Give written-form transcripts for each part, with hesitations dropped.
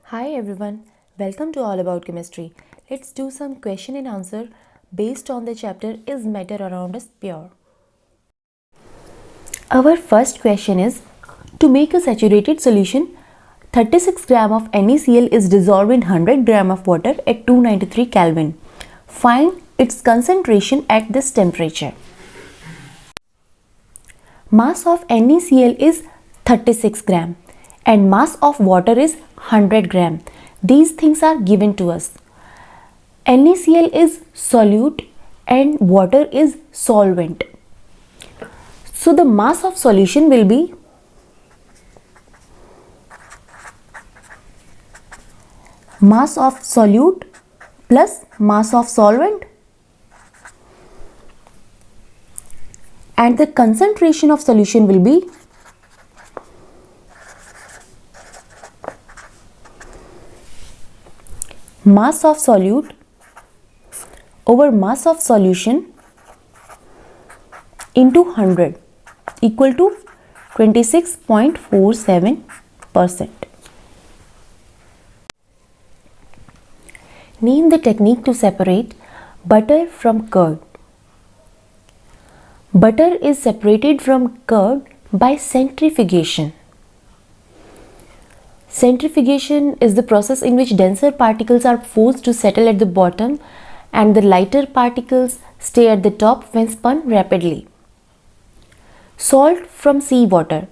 Hi everyone, welcome to All About Chemistry. Let's do some question and answer based on the chapter Is Matter Around Us Pure? Our first question is, to make a saturated solution, 36 gram of NaCl is dissolved in 100 gram of water at 293 Kelvin. Find its concentration at this temperature. Mass of NaCl is 36 gram and mass of water is 100 gram. These things are given to us. NaCl is solute and water is solvent. So the mass of solution will be mass of solute plus mass of solvent, and the concentration of solution will be mass of solute over mass of solution into 100 equal to 26.47%. Name the technique to separate butter from curd. Butter is separated from curd by centrifugation. Centrifugation is the process in which denser particles are forced to settle at the bottom and the lighter particles stay at the top when spun rapidly. Salt from seawater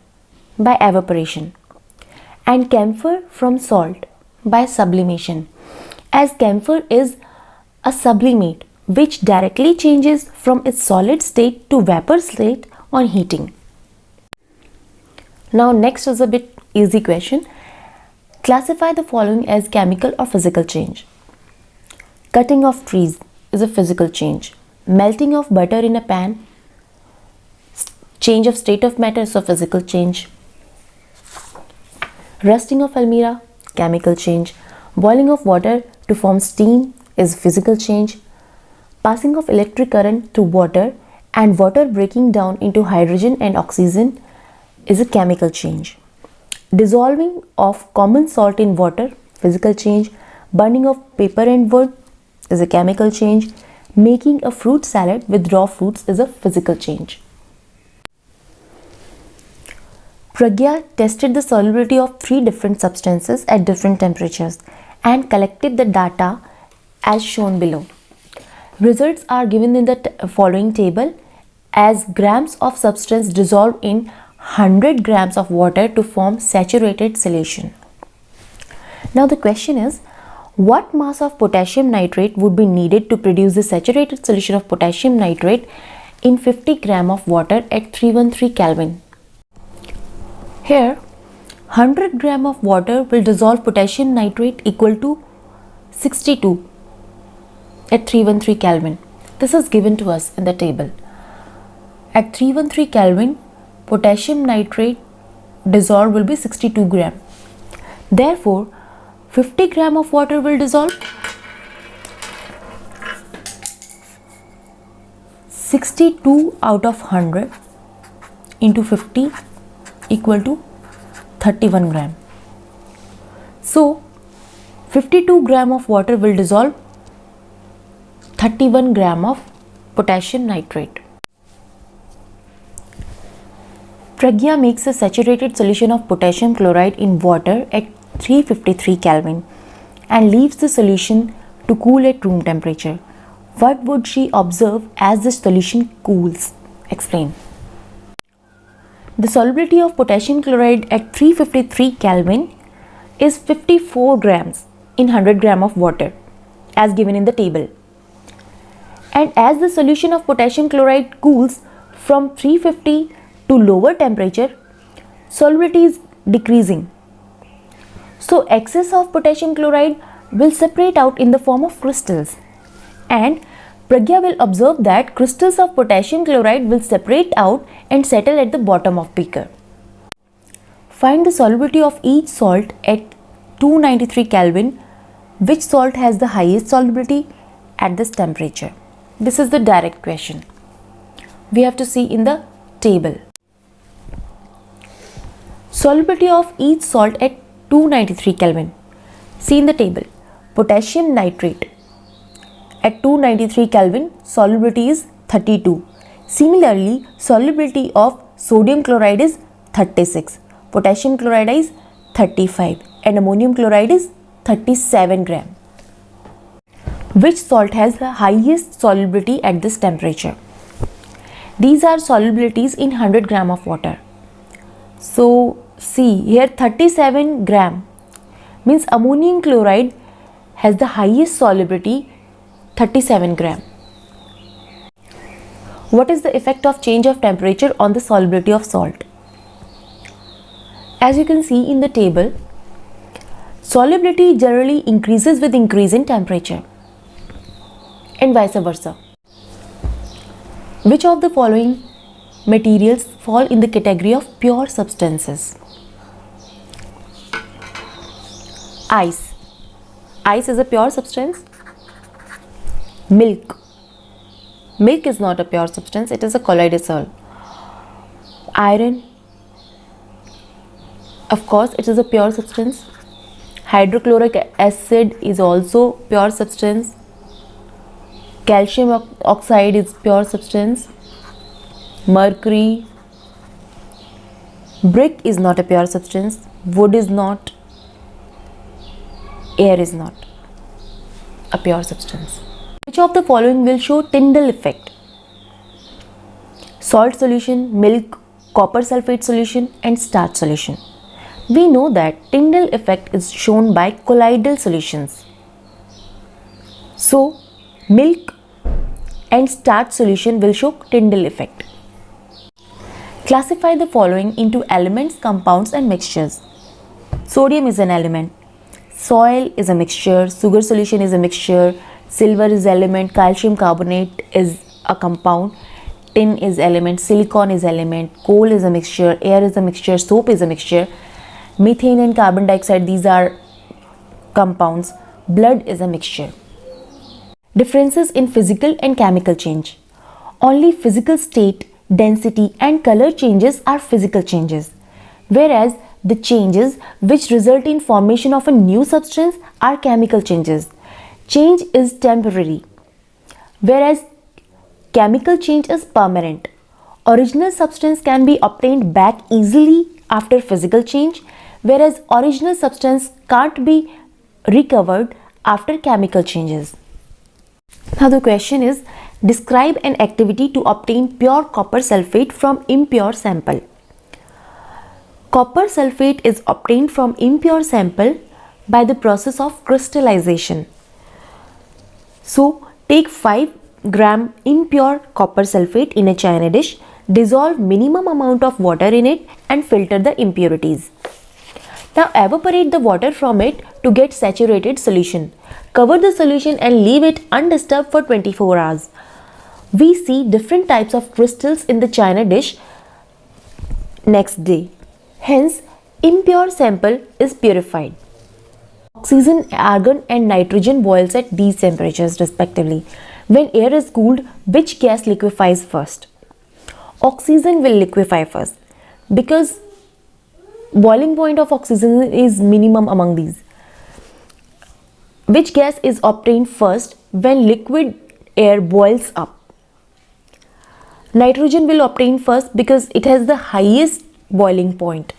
by evaporation and camphor from salt by sublimation, as camphor is a sublimate which directly changes from its solid state to vapor state on heating. Now next is a bit easy question. Classify the following as chemical or physical change. Cutting of trees is a physical change. Melting of butter in a pan, change of state of matter is a physical change. Rusting of almirah, chemical change. Boiling of water to form steam is physical change. Passing of electric current through water and water breaking down into hydrogen and oxygen is a chemical change. Dissolving of common salt in water, physical change. Burning of paper and wood is a chemical change. Making a fruit salad with raw fruits is a physical change. Pragya tested the solubility of 3 different substances at different temperatures and collected the data as shown below. Results are given in the following table as grams of substance dissolved in 100 grams of water to form saturated solution. Now the question is, what mass of potassium nitrate would be needed to produce the saturated solution of potassium nitrate in 50 gram of water at 313 Kelvin? Here 100 gram of water will dissolve potassium nitrate equal to 62 at 313 Kelvin. This is given to us in the table. At 313 Kelvin, potassium nitrate dissolved will be 62 gram. Therefore, 50 gram of water will dissolve 62 out of 100 into 50 equal to 31 gram. So, 52 gram of water will dissolve 31 gram of potassium nitrate. Pragya makes a saturated solution of potassium chloride in water at 353 Kelvin and leaves the solution to cool at room temperature. What would she observe as the solution cools? Explain. The solubility of potassium chloride at 353 Kelvin is 54 grams in 100 gram of water as given in the table. And as the solution of potassium chloride cools from 350 to lower temperature, solubility is decreasing. So excess of potassium chloride will separate out in the form of crystals, and Pragya will observe that crystals of potassium chloride will separate out and settle at the bottom of beaker. Find the solubility of each salt at 293 Kelvin. Which salt has the highest solubility at this temperature? This is the direct question. We have to see in the table. Solubility of each salt at 293 Kelvin. See in the table, potassium nitrate at 293 Kelvin, solubility is 32. Similarly, solubility of sodium chloride is 36, potassium chloride is 35 and ammonium chloride is 37 gram. Which salt has the highest solubility at this temperature? These are solubilities in 100 gram of water. So see here 37 gram means ammonium chloride has the highest solubility, 37 gram. What is the effect of change of temperature on the solubility of salt? As you can see in the table, solubility generally increases with increase in temperature and vice versa. Which of the following materials fall in the category of pure substances? Ice. Ice is a pure substance. Milk. Milk is not a pure substance, it is a colloidal sol. Iron. Of course, it is a pure substance. Hydrochloric acid is also pure substance. Calcium oxide is pure substance. Mercury. Brick is not a pure substance. Wood is not. Air is not a pure substance. Which of the following will show Tyndall effect? Salt solution, milk, copper sulfate solution and starch solution. We know that Tyndall effect is shown by colloidal solutions. So, milk and starch solution will show Tyndall effect. Classify the following into elements, compounds and mixtures. Sodium is an element. Soil is a mixture. Sugar solution is a mixture. Silver is element. Calcium carbonate is a compound. Tin is element. Silicon is element. Coal is a mixture. Air is a mixture. Soap is a mixture. Methane and carbon dioxide, these are compounds. Blood is a mixture. Differences in physical and chemical change. Only physical state, density and color changes are physical changes, whereas the changes which result in formation of a new substance are chemical changes. Change is temporary, whereas chemical change is permanent. Original substance can be obtained back easily after physical change, whereas original substance can't be recovered after chemical changes. Now the question is, describe an activity to obtain pure copper sulfate from impure sample. Copper sulfate is obtained from impure sample by the process of crystallization. So take 5 gram impure copper sulfate in a china dish, dissolve minimum amount of water in it and filter the impurities. Now evaporate the water from it to get saturated solution. Cover the solution and leave it undisturbed for 24 hours. We see different types of crystals in the china dish next day. Hence, impure sample is purified. Oxygen, argon and nitrogen boils at these temperatures respectively. When air is cooled, which gas liquefies first? Oxygen will liquefy first because boiling point of oxygen is minimum among these. Which gas is obtained first when liquid air boils up? Nitrogen will obtain first because it has the highest boiling point.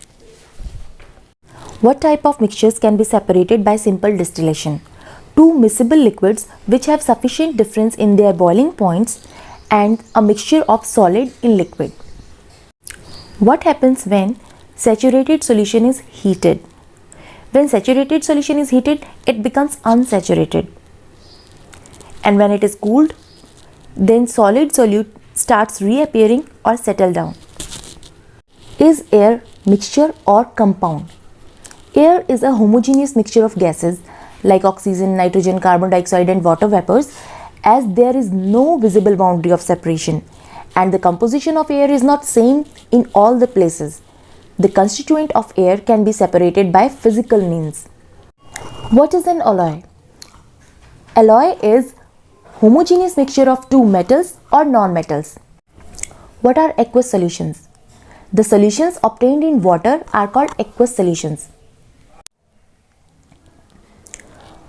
What type of mixtures can be separated by simple distillation? Two miscible liquids which have sufficient difference in their boiling points and a mixture of solid in liquid. What happens when saturated solution is heated? When saturated solution is heated, it becomes unsaturated. And when it is cooled, then solid solute starts reappearing or settle down. Is air mixture or compound? Air is a homogeneous mixture of gases like oxygen, nitrogen, carbon dioxide and water vapors, as there is no visible boundary of separation and the composition of air is not same in all the places. The constituent of air can be separated by physical means. What is an alloy? Alloy is homogeneous mixture of two metals or non-metals. What are aqueous solutions? The solutions obtained in water are called aqueous solutions.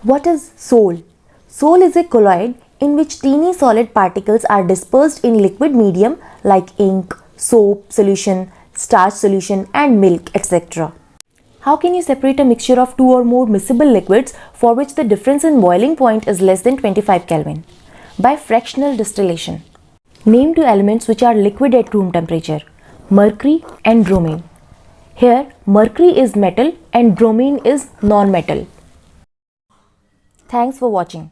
What is Sol? Sol is a colloid in which teeny solid particles are dispersed in liquid medium like ink, soap solution, starch solution and milk, etc. How can you separate a mixture of two or more miscible liquids for which the difference in boiling point is less than 25 Kelvin? By fractional distillation. Name two elements which are liquid at room temperature: mercury and bromine. Here, mercury is metal and bromine is non-metal. Thanks for watching.